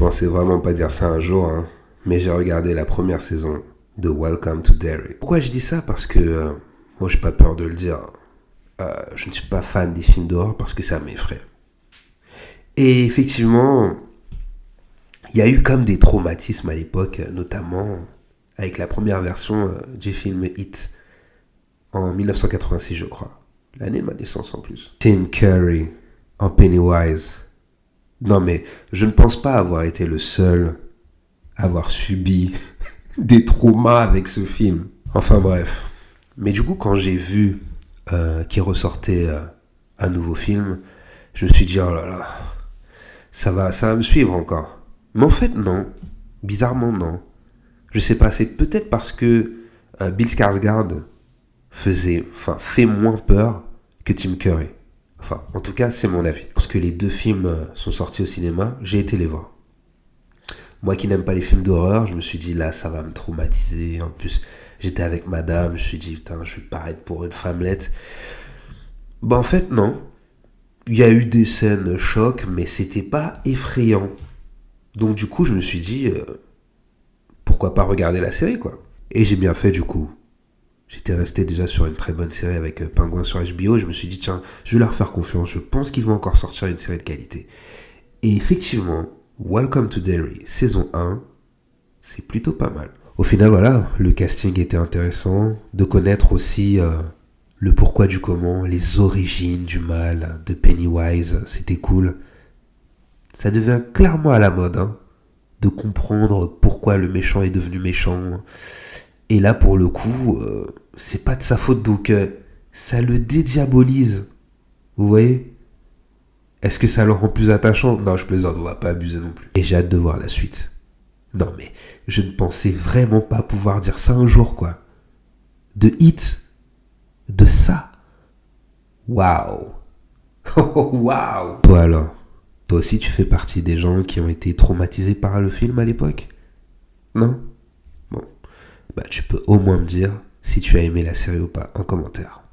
pensais vraiment pas dire ça un jour, hein, mais j'ai regardé la première saison de Welcome to Derry. Pourquoi je dis ça? Parce que, moi j'ai pas peur de le dire, je ne suis pas fan des films d'horreur parce que ça m'effraie. Et effectivement, il y a eu comme des traumatismes à l'époque, notamment avec la première version du film It, en 1986 je crois. L'année de ma naissance en plus. Tim Curry en Pennywise. Non mais je ne pense pas avoir été le seul à avoir subi des traumas avec ce film. Enfin bref. Mais du coup quand j'ai vu qu'il ressortait un nouveau film, je me suis dit oh là là, ça va me suivre encore. Mais en fait non. Bizarrement non. Je sais pas, c'est peut-être parce que Bill Skarsgård fait moins peur que Tim Curry. Enfin, en tout cas, c'est mon avis. Lorsque les deux films sont sortis au cinéma, j'ai été les voir. Moi qui n'aime pas les films d'horreur, je me suis dit là, ça va me traumatiser. En plus, j'étais avec madame, je me suis dit putain, je vais paraître pour une femmelette. En fait, non. Il y a eu des scènes chocs, mais c'était pas effrayant. Donc du coup, je me suis dit, pourquoi pas regarder la série, quoi. Et j'ai bien fait du coup. J'étais resté déjà sur une très bonne série avec Pingouin sur HBO. Je me suis dit, tiens, je vais leur faire confiance. Je pense qu'ils vont encore sortir une série de qualité. Et effectivement, Welcome to Derry, saison 1, c'est plutôt pas mal. Au final, voilà, le casting était intéressant. De connaître aussi le pourquoi du comment, les origines du mal de Pennywise, c'était cool. Ça devient clairement à la mode, hein, de comprendre pourquoi le méchant est devenu méchant. Et là, pour le coup, c'est pas de sa faute, donc ça le dédiabolise. Vous voyez? Est-ce que ça le rend plus attachant? Non, je plaisante, on va pas abuser non plus. Et j'ai hâte de voir la suite. Non, mais je ne pensais vraiment pas pouvoir dire ça un jour, quoi. De It. De ça. Waouh. Waouh. Toi alors? Toi aussi, tu fais partie des gens qui ont été traumatisés par le film à l'époque? Non? Bon. Tu peux au moins me dire si tu as aimé la série ou pas en commentaire.